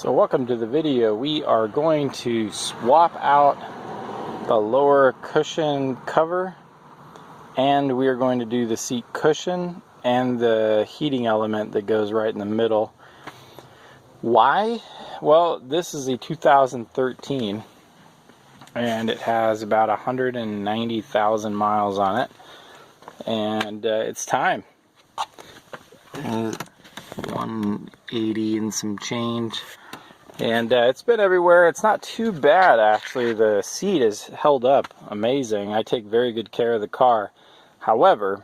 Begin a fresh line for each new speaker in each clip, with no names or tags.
So welcome to the video. We are going to swap out the lower cushion cover, and we are going to do the seat cushion and the heating element that goes right in the middle. Why? Well, this is a 2013 and it has about 190,000 miles on it, and it's time. 180 and some change. And it's been everywhere. It's not too bad, actually. The seat is held up amazing. I take very good care of the car. However,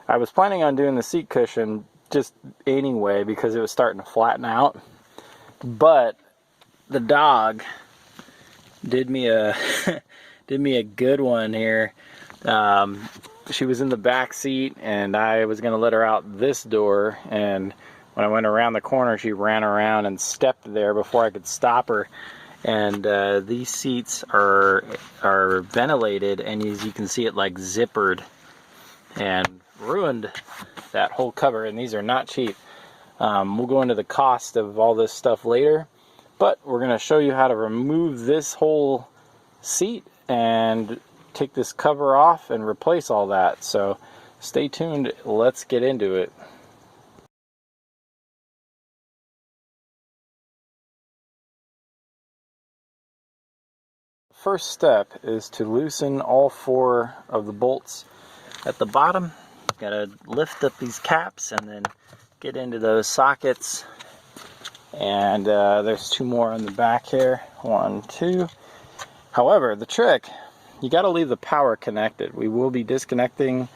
I was planning on doing the seat cushion just anyway because it was starting to flatten out. But the dog did me a did me a good one here. She was in the back seat, and I was going to let her out this door, and when I went around the corner, she ran around and stepped there before I could stop her. And these seats are ventilated, and as you can see, it like zippered and ruined that whole cover. And these are not cheap. We'll go into the cost of all this stuff later, but we're going to show you how to remove this whole seat and take this cover off and replace all that. So stay tuned. Let's get into it. First step is to loosen all 4 of the bolts at the bottom. Gotta lift up these caps and then get into those sockets. And there's 2 more on the back here. 1, 2. However, the trick, you gotta leave the power connected. We will be disconnecting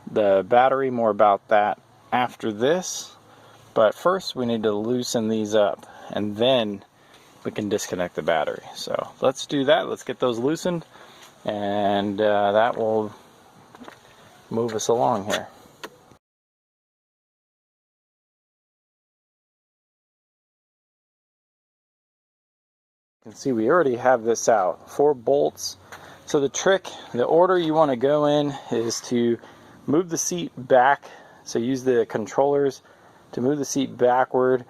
the battery, more about that after this. But first we need to loosen these up, and then we can disconnect the battery. So let's do that. Let's get those loosened, and that will move us along here. You can see we already have this out. 4 bolts. So the trick, the order you want to go in is to move the seat back. So use the controllers to move the seat backward,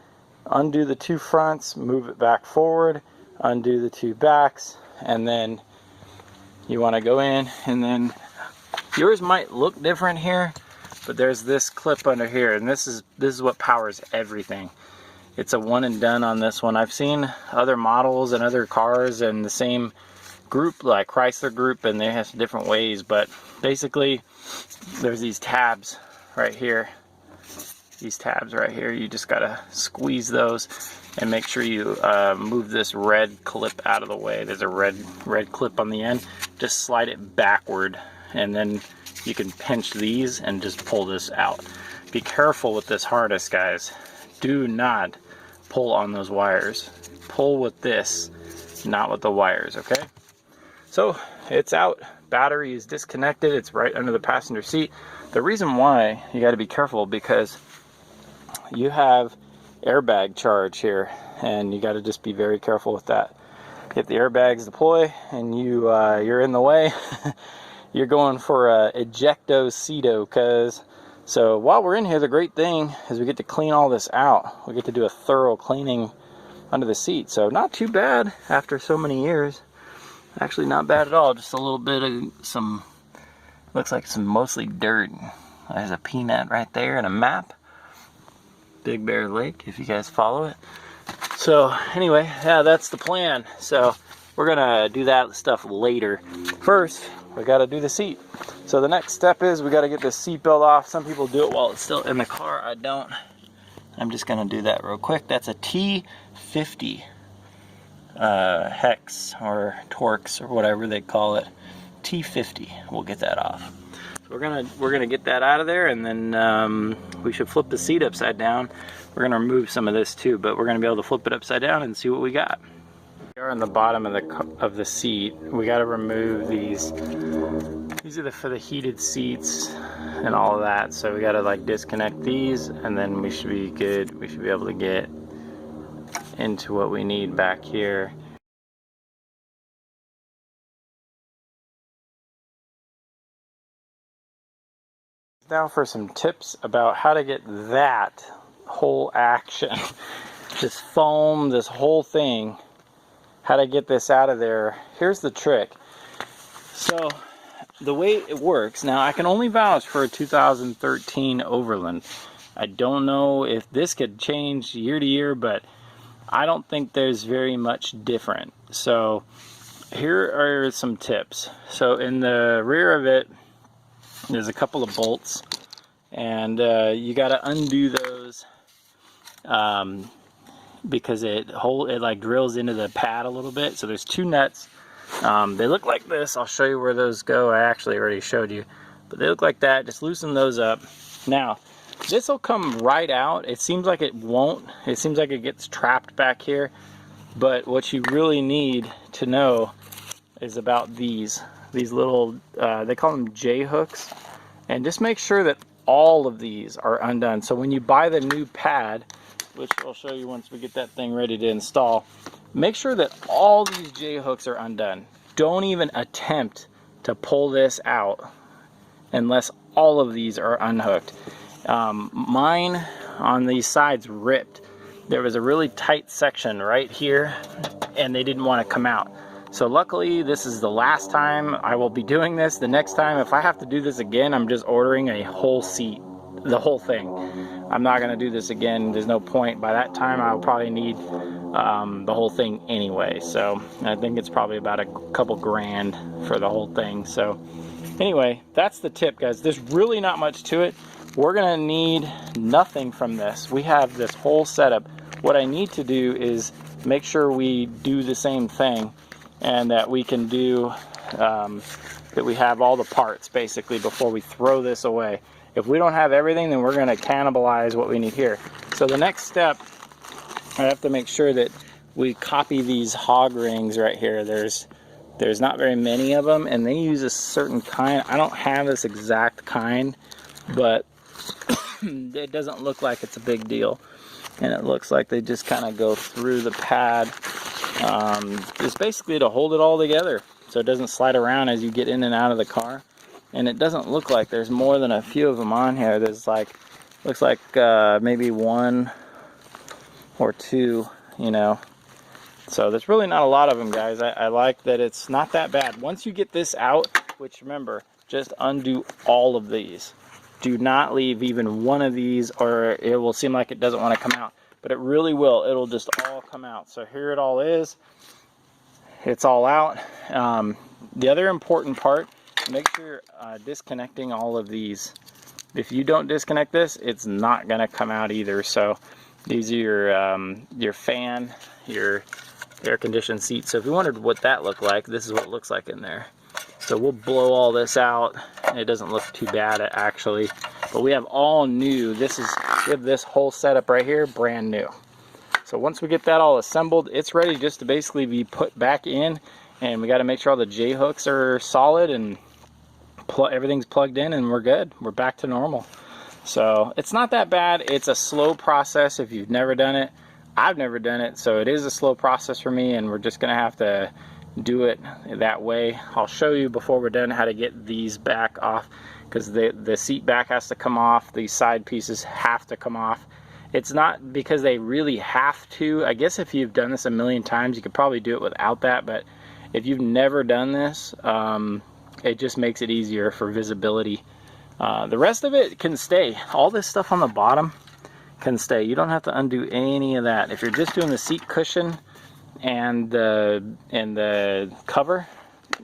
undo the 2 fronts, move it back forward, undo the 2 backs, and then you want to go in, and then yours might look different here, but there's this clip under here, and this is what powers everything. It's a one and done on this one. I've seen other models and other cars in the same group, like Chrysler Group, and they have different ways, but basically there's these tabs right here. These tabs right here, you just gotta squeeze those and make sure you move this red clip out of the way. There's a red clip on the end. Just slide it backward, and then you can pinch these and just pull this out. Be careful with this harness, guys. Do not pull on those wires. Pull with this, not with the wires, okay? So it's out. Battery is disconnected. It's right under the passenger seat. The reason why you got to be careful, because you have airbag charge here, and you got to just be very careful with that. If the airbags deploy and you're in the way, you're going for a ejecto-cedo. So while we're in here, the great thing is we get to clean all this out. We get to do a thorough cleaning under the seat. So not too bad after so many years. Actually not bad at all. Just a little bit of some, looks like some mostly dirt. There's a peanut right there and a map. Big Bear Lake, if you guys follow it. So anyway, yeah, that's the plan. So we're gonna do that stuff later. First, we gotta do the seat. So the next step is we gotta get this seat belt off. Some people do it while it's still in the car. I don't. I'm just gonna do that real quick. That's a T50 hex or Torx or whatever they call it. T50. We'll get that off. We're gonna get that out of there, and then we should flip the seat upside down. We're gonna remove some of this too, but we're gonna be able to flip it upside down and see what we got. We are on the bottom of the seat. We got to remove these. These are for the heated seats and all of that. So we got to like disconnect these, and then we should be good. We should be able to get into what we need back here. Now for some tips about how to get that whole action this foam, this whole thing, how to get this out of there. Here's the trick. So the way it works, now I can only vouch for a 2013 Overland. I don't know if this could change year to year, but I don't think there's very much different. So here are some tips. So in the rear of it, there's a couple of bolts, and you got to undo those because it like drills into the pad a little bit. So there's two nuts. They look like this. I'll show you where those go. I actually already showed you, but they look like that. Just loosen those up. Now this will come right out. It seems like it won't. It seems like it gets trapped back here, but what you really need to know is about these little they call them J hooks, and just make sure that all of these are undone. So when you buy the new pad, which I'll show you once we get that thing ready to install, make sure that all these J hooks are undone. Don't even attempt to pull this out unless all of these are unhooked. Mine on these sides ripped. There was a really tight section right here, and they didn't want to come out. So luckily, this is the last time I will be doing this. The next time, if I have to do this again, I'm just ordering a whole seat, the whole thing. I'm not going to do this again. There's no point. By that time, I'll probably need the whole thing anyway. So I think it's probably about a couple grand for the whole thing. So anyway, that's the tip, guys. There's really not much to it. We're going to need nothing from this. We have this whole setup. What I need to do is make sure we do the same thing, and that we can do, that we have all the parts basically before we throw this away. If we don't have everything, then we're going to cannibalize what we need here. So the next step, I have to make sure that we copy these hog rings right here. There's not very many of them, and they use a certain kind. I don't have this exact kind, but it doesn't look like it's a big deal. And it looks like they just kind of go through the pad. It's basically to hold it all together so it doesn't slide around as you get in and out of the car. And it doesn't look like there's more than a few of them on here. There's like, looks like maybe one or two, you know. So there's really not a lot of them, guys. I like that it's not that bad. Once you get this out, which remember, just undo all of these. Do not leave even one of these, or it will seem like it doesn't want to come out. But it really will. It'll just all come out. So here it all is. It's all out. The other important part, make sure you're disconnecting all of these. If you don't disconnect this, it's not going to come out either. So these are your fan, your air conditioned seat. So if you wondered what that looked like, this is what it looks like in there. So we'll blow all this out. It doesn't look too bad actually, but we have all new. We have this whole setup right here, brand new. So once we get that all assembled, it's ready just to basically be put back in, and we got to make sure all the J hooks are solid and everything's plugged in, and we're good. We're back to normal. So it's not that bad. It's a slow process if you've never done it. I've never done it, so it is a slow process for me, and we're just gonna have to do it that way. I'll show you before we're done how to get these back off, because the seat back has to come off. These side pieces have to come off. It's not because they really have to. I guess if you've done this a million times, you could probably do it without that, but if you've never done this, it just makes it easier for visibility. The rest of it can stay. All this stuff on the bottom can stay. You don't have to undo any of that. If you're just doing the seat cushion and the cover,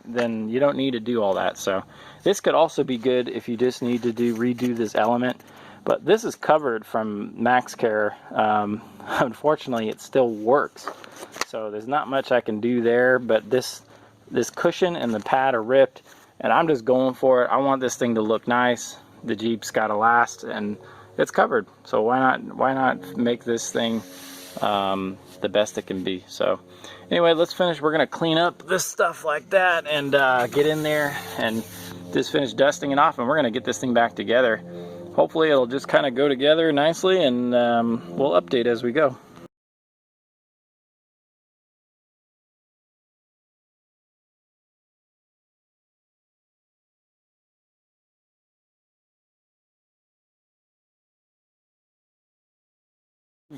then you don't need to do all that. So this could also be good if you just need to redo this element. But this is covered from MaxCare. Unfortunately, it still works. So there's not much I can do there, but this cushion and the pad are ripped, and I'm just going for it. I want this thing to look nice. The Jeep's got to last, and it's covered. So why not make this thing the best it can be? So anyway, let's finish. We're gonna clean up this stuff like that and get in there and just finish dusting it off, and we're gonna get this thing back together. Hopefully it'll just kind of go together nicely, and we'll update as we go.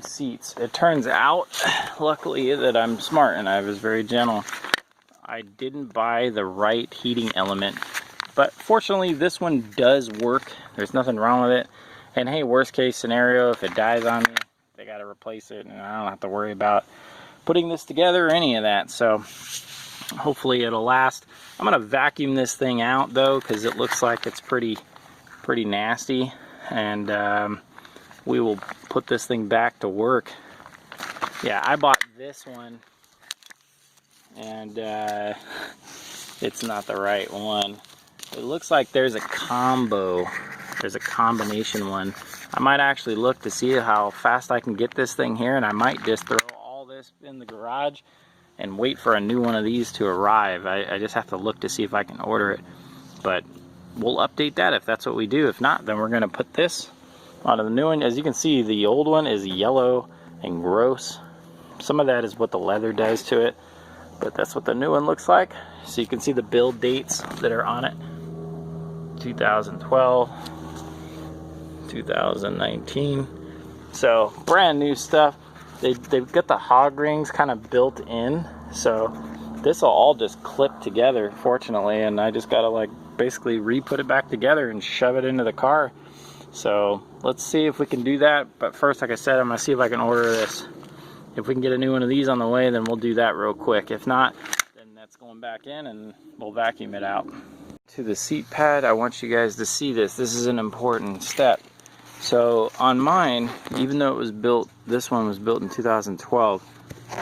Seats. It turns out, luckily, that I'm smart and I was very gentle. I didn't buy the right heating element, but fortunately this one does work. There's nothing wrong with it. And hey, worst case scenario, if it dies on me, they got to replace it and I don't have to worry about putting this together or any of that. So hopefully it'll last. I'm gonna vacuum this thing out though, because it looks like it's pretty nasty, and we will put this thing back to work. Yeah, I bought this one and it's not the right one. It looks like there's a combo. There's a combination one. I might actually look to see how fast I can get this thing here, and I might just throw all this in the garage and wait for a new one of these to arrive. I just have to look to see if I can order it. But we'll update that if that's what we do. If not, then we're gonna put this onto the new one. As you can see, the old one is yellow and gross. Some of that is what the leather does to it, but that's what the new one looks like. So you can see the build dates that are on it. 2012, 2019. So brand new stuff. They've got the hog rings kind of built in, so this will all just clip together, fortunately, and I just gotta like basically re-put it back together and shove it into the car. So let's see if we can do that. But first, like I said, I'm gonna see if I can order this. If we can get a new one of these on the way, then we'll do that real quick. If not, then that's going back in and we'll vacuum it out. To the seat pad, I want you guys to see this. This is an important step. So on mine, even though it was built, this one was built in 2012,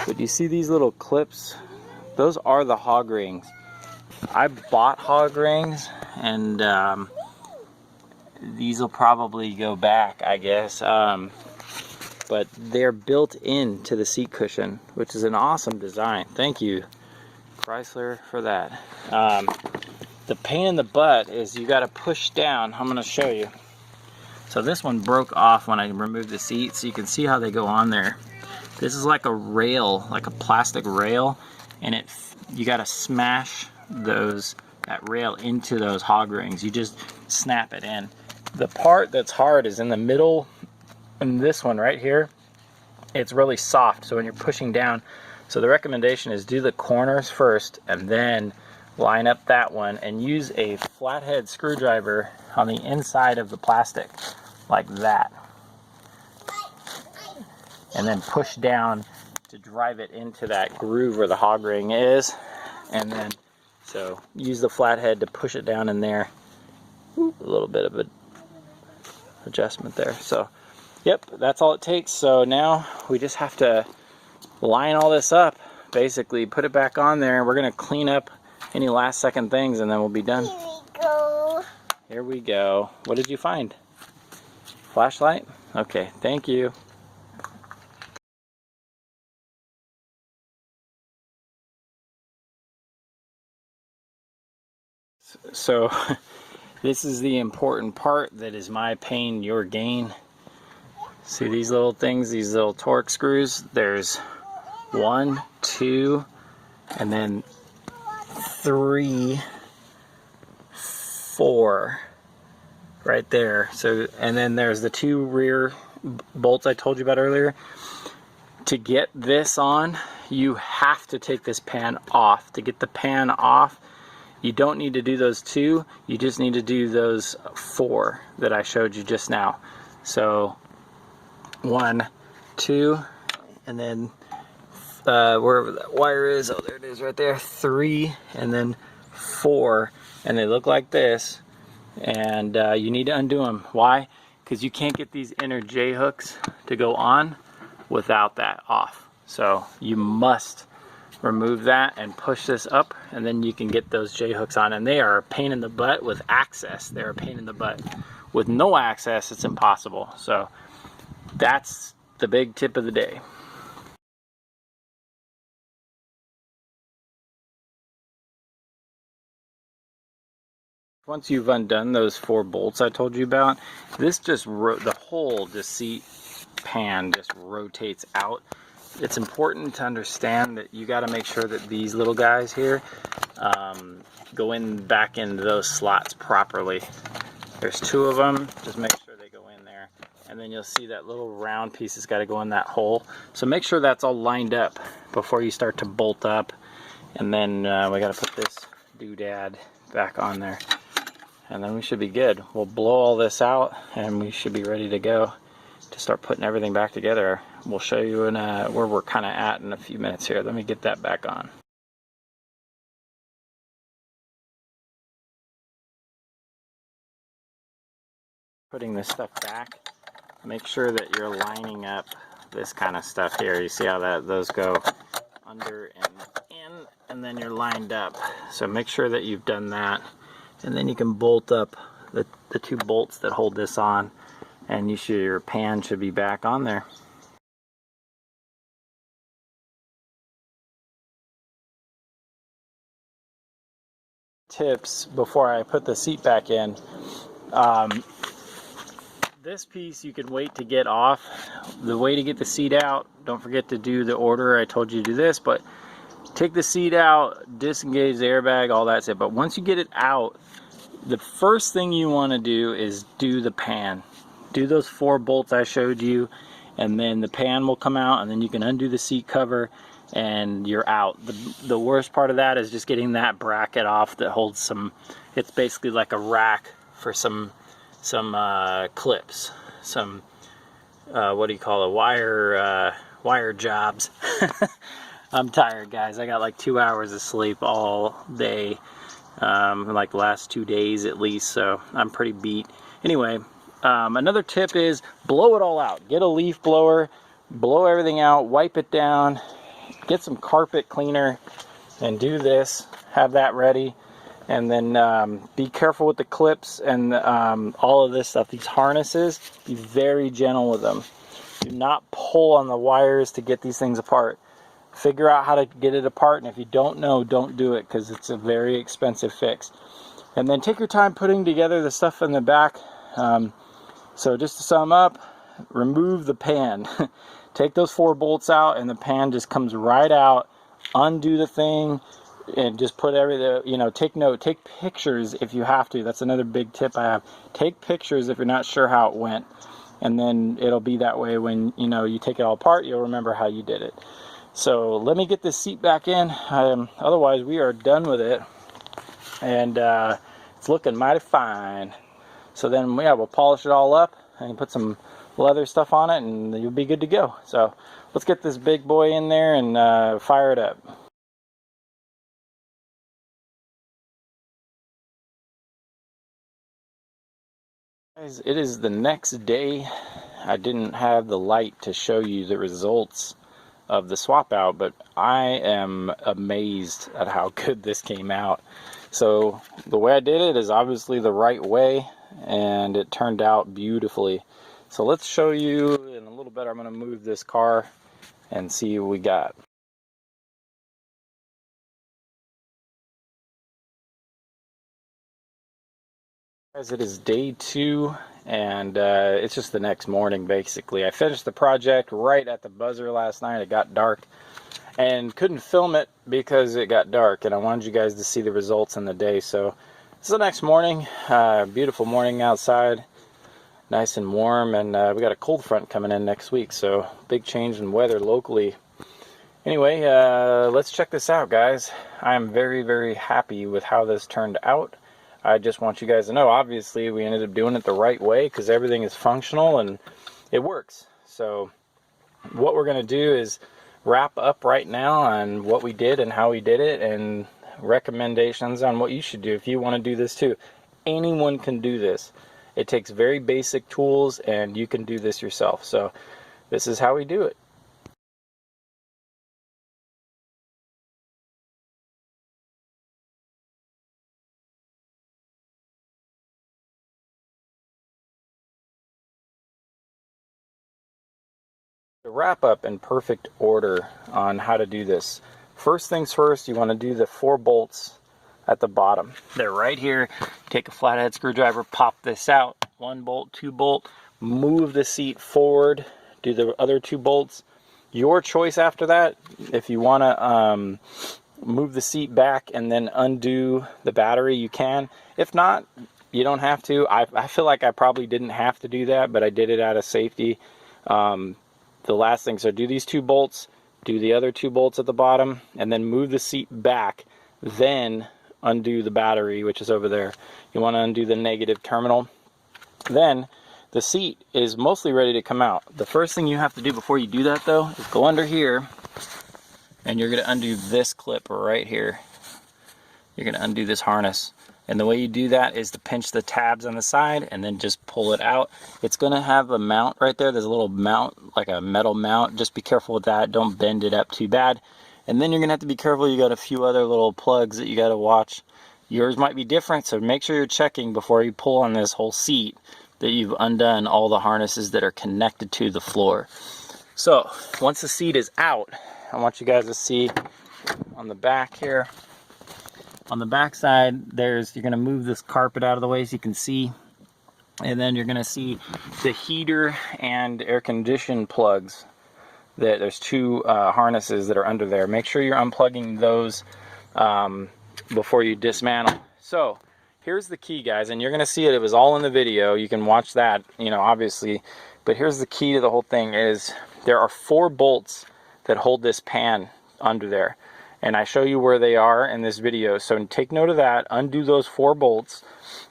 but you see these little clips? Those are the hog rings. I bought hog rings, and these will probably go back, I guess. But they're built into the seat cushion, which is an awesome design. Thank you, Chrysler, for that. The pain in the butt is you got to push down. I'm going to show you. So this one broke off when I removed the seat, so you can see how they go on there. This is like a rail, like a plastic rail, and you got to smash that rail into those hog rings. You just snap it in. The part that's hard is in the middle, and this one right here, it's really soft, so when you're pushing down, so the recommendation is do the corners first and then line up that one and use a flathead screwdriver on the inside of the plastic like that, and then push down to drive it into that groove where the hog ring is, and then so use the flathead to push it down in there. A little bit of an adjustment there. So yep, that's all it takes. So now we just have to line all this up, basically put it back on there, and we're gonna clean up any last second things, and then we'll be done. Here we go. Here we go. What did you find? Flashlight? Okay, thank you. So this is the important part that is my pain, your gain. See these little things, these little Torx screws? There's 1, 2, and then 3, 4 right there. So, and then there's the 2 rear bolts I told you about earlier. To get this on, you have to take this pan off. To get the pan off, you don't need to do those 2, you just need to do those 4 that I showed you just now. So 1, 2, and then wherever that wire is, oh there it is right there, 3, and then 4, and they look like this, and you need to undo them. Why? Because you can't get these inner J hooks to go on without that off. So you must remove that and push this up, and then you can get those J hooks on, and they are a pain in the butt. With access, they're a pain in the butt. With no access, it's impossible. So that's the big tip of the day. Once you've undone those 4 bolts I told you about, this just the whole seat pan just rotates out. It's important to understand that you got to make sure that these little guys here go back into those slots properly. There's 2 of them. Just make sure they go in there, and then you'll see that little round piece has got to go in that hole. So make sure that's all lined up before you start to bolt up. And then we got to put this doodad back on there, and then we should be good. We'll blow all this out and we should be ready to go to start putting everything back together. We'll show you in where we're kind of at in a few minutes here. Let me get that back on. Putting this stuff back, make sure that you're lining up this kind of stuff here. You see how those go under and in, and then you're lined up. So make sure that you've done that, and then you can bolt up the two bolts that hold this on, and your pan should be back on there. Tips before I put the seat back in. This piece you can wait to get off. The way to get the seat out, don't forget to do the order I told you to do this, but take the seat out, disengage the airbag, all that's it. But once you get it out, the first thing you want to do is do the pan. Do those 4 bolts I showed you, and then the pan will come out, and then you can undo the seat cover and you're out. The worst part of that is just getting that bracket off that holds some, it's basically like a rack for some clips, some what do you call it, wire jobs. I'm tired, guys. I got like 2 hours of sleep all day, like the last 2 days at least, so I'm pretty beat. Anyway, another tip is blow it all out. Get a leaf blower, blow everything out, wipe it down, get some carpet cleaner and do this, have that ready. And then be careful with the clips and all of this stuff. These harnesses, be very gentle with them. Do not pull on the wires to get these things apart. Figure out how to get it apart, and if you don't know, don't do it, because it's a very expensive fix. And then take your time putting together the stuff in the back. So just to sum up, remove the pan. Take those 4 bolts out and the pan just comes right out. Undo the thing and just put everything, you know, take pictures if you have to. That's another big tip I have. Take pictures if you're not sure how it went, and then it'll be that way when, you know, you take it all apart, you'll remember how you did it. So let me get this seat back in. Otherwise we are done with it, and it's looking mighty fine. So then, yeah, we'll polish it all up and put some leather stuff on it, and you'll be good to go. So let's get this big boy in there and fire it up. Guys, it is the next day. I didn't have the light to show you the results of the swap out, but I am amazed at how good this came out. So the way I did it is obviously the right way, and it turned out beautifully. So let's show you in a little bit. I'm going to move this car and see what we got. Guys, it is day 2, and it's just the next morning basically. I finished the project right at the buzzer last night. It got dark and couldn't film it because it got dark, and I wanted you guys to see the results in the day. So it's the next morning, beautiful morning outside, nice and warm, and we got a cold front coming in next week, so big change in weather locally. Anyway, let's check this out, guys. I'm very, very happy with how this turned out. I just want you guys to know, obviously, we ended up doing it the right way because everything is functional and it works. So what we're going to do is wrap up right now on what we did and how we did it, and recommendations on what you should do if you want to do this too. Anyone can do this. It takes very basic tools, and you can do this yourself. So this is how we do it. To wrap up in perfect order on how to do this, first things first, you want to do the 4 bolts at the bottom. They're right here. Take a flathead screwdriver, pop this out. 1 bolt, 2 bolt, move the seat forward, do the other 2 bolts. Your choice after that. If you want to move the seat back and then undo the battery, you can. If not, You don't have to. I feel like I probably didn't have to do that, but I did it out of safety. The last thing, so do these 2 bolts, do the other 2 bolts at the bottom, and then move the seat back, then undo the battery, which is over there. You want to undo the negative terminal. Then the seat is mostly ready to come out. The first thing you have to do before you do that, though, is go under here, and you're going to undo this clip right here. You're going to undo this harness. And the way you do that is to pinch the tabs on the side and then just pull it out. It's going to have a mount right there. There's a little mount, like a metal mount. Just be careful with that. Don't bend it up too bad. And then you're going to have to be careful. You got a few other little plugs that you got to watch. Yours might be different, so make sure you're checking before you pull on this whole seat that you've undone all the harnesses that are connected to the floor. So once the seat is out, I want you guys to see on the back here. On the back side, you're going to move this carpet out of the way so you can see. And then you're going to see the heater and air condition plugs. There's 2 harnesses that are under there. Make sure you're unplugging those before you dismantle. So here's the key, guys, and you're going to see it. It was all in the video. You can watch that, you know, obviously. But here's the key to the whole thing is there are 4 bolts that hold this pan under there. And I show you where they are in this video. So take note of that, undo those 4 bolts,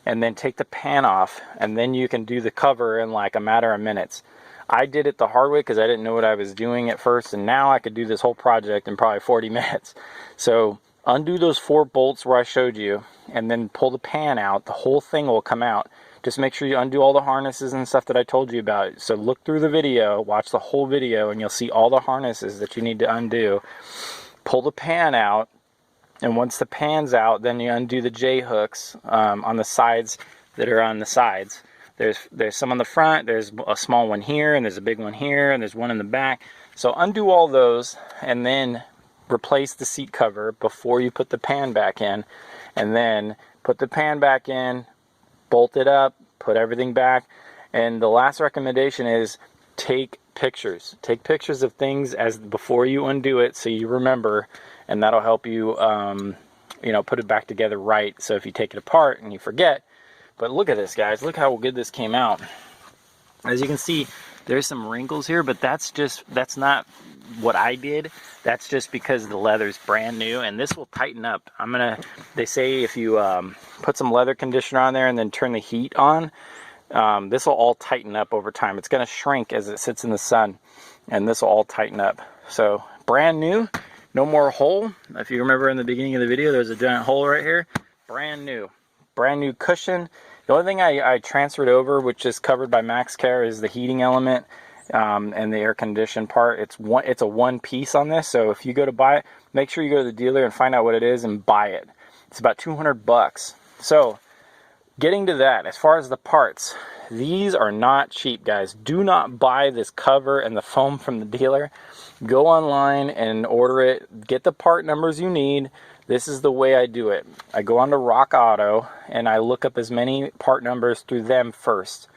and then take the pan off, and then you can do the cover in like a matter of minutes. I did it the hard way because I didn't know what I was doing at first, and now I could do this whole project in probably 40 minutes. So undo those 4 bolts where I showed you, and then pull the pan out. The whole thing will come out. Just make sure you undo all the harnesses and stuff that I told you about. So look through the video, watch the whole video, and you'll see all the harnesses that you need to undo. Pull the pan out, and once the pan's out, then you undo the J-hooks on the sides that are on the sides. There's some on the front, there's a small one here, and there's a big one here, and there's one in the back. So undo all those, and then replace the seat cover before you put the pan back in. And then put the pan back in, bolt it up, put everything back. And the last recommendation is take pictures. Take pictures of things as before you undo it, so you remember, and that'll help you, you know, put it back together right. So if you take it apart and you forget, but look at this, guys. Look how good this came out. As you can see, there's some wrinkles here, but that's not what I did. That's just because the leather's brand new, and this will tighten up. They say if you put some leather conditioner on there and then turn the heat on, this will all tighten up over time. It's going to shrink as it sits in the sun, and this will all tighten up. So brand new, no more hole. If you remember in the beginning of the video, there's a giant hole right here. Brand new cushion. The only thing I transferred over, which is covered by MaxCare, is the heating element and the air condition part. It's a one piece on this, so if you go to buy it, make sure you go to the dealer and find out what it is and buy it. It's about 200 bucks. So getting to that, as far as the parts, these are not cheap, guys. Do not buy this cover and the foam from the dealer. Go online and order it. Get the part numbers you need. This is the way I do it. I go onto Rock Auto and I look up as many part numbers through them first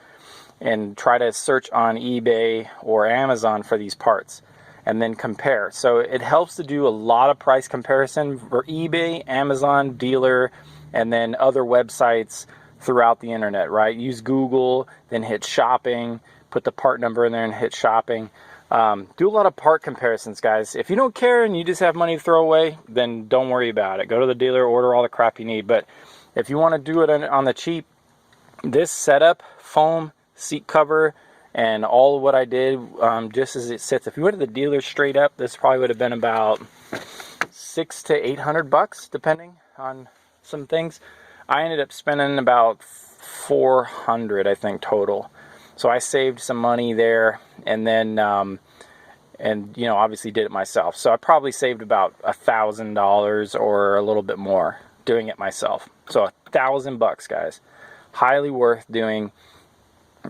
and try to search on eBay or Amazon for these parts and then compare. So it helps to do a lot of price comparison for eBay, Amazon, dealer, and then other websites throughout the internet, right? Use Google, then hit shopping, put the part number in there and hit shopping. Do a lot of part comparisons, guys. If you don't care and you just have money to throw away, then don't worry about it. Go to the dealer, order all the crap you need. But if you want to do it on the cheap, this setup, foam, seat cover, and all of what I did, just as it sits. If you went to the dealer straight up, this probably would have been about $600 to $800, depending on some things. I ended up spending about $400, I think, total. So I saved some money there, and then, and you know, obviously did it myself. So I probably saved about $1,000 or a little bit more doing it myself. So $1,000, guys. Highly worth doing.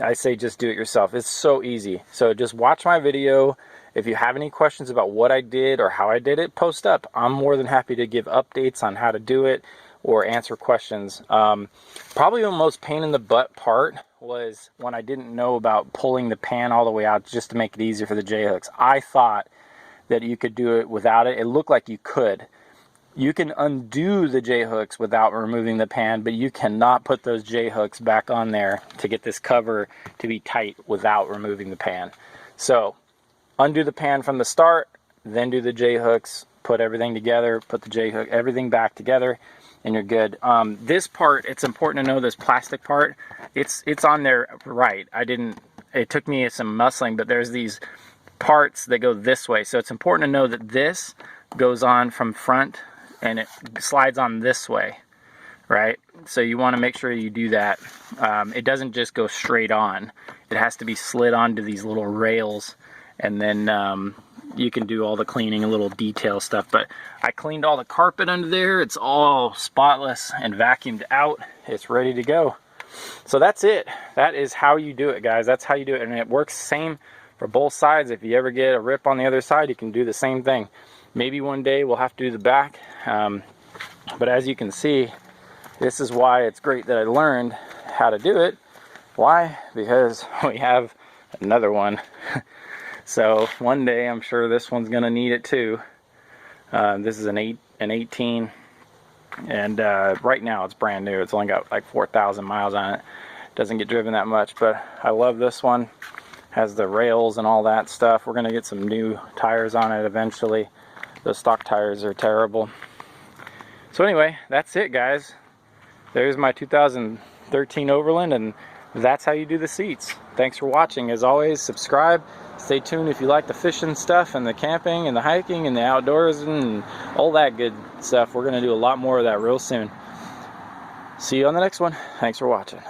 I say just do it yourself. It's so easy. So just watch my video. If you have any questions about what I did or how I did it, post up. I'm more than happy to give updates on how to do it or answer questions. Probably the most pain in the butt part was when I didn't know about pulling the pan all the way out just to make it easier for the J-hooks. I thought that you could do it without it. It looked like you could. You can undo the J-hooks without removing the pan, but you cannot put those J-hooks back on there to get this cover to be tight without removing the pan. So undo the pan from the start, then do the J-hooks, put everything together, put the J-hook, everything back together, and you're good. This part, it's important to know this plastic part, it's on there right. It took me some muscling, but there's these parts that go this way. So it's important to know that this goes on from front and it slides on this way, right? So you want to make sure you do that. It doesn't just go straight on. It has to be slid onto these little rails, and then you can do all the cleaning and little detail stuff. But I cleaned all the carpet under there. It's all spotless and vacuumed out. It's ready to go. So that's it. That is how you do it, guys. That's how you do it, and it works same for both sides. If you ever get a rip on the other side, you can do the same thing. Maybe one day we'll have to do the back, but as you can see, this is why it's great that I learned how to do it. Why? Because we have another one. So one day I'm sure this one's gonna need it too. This is an 18, and right now it's brand new. It's only got like 4,000 miles on it. Doesn't get driven that much, but I love this one. Has the rails and all that stuff. We're gonna get some new tires on it eventually. Those stock tires are terrible. So anyway, that's it, guys. There's my 2013 Overland, and that's how you do the seats. Thanks for watching. As always, subscribe. Stay tuned if you like the fishing stuff and the camping and the hiking and the outdoors and all that good stuff. We're gonna do a lot more of that real soon. See you on the next one. Thanks for watching.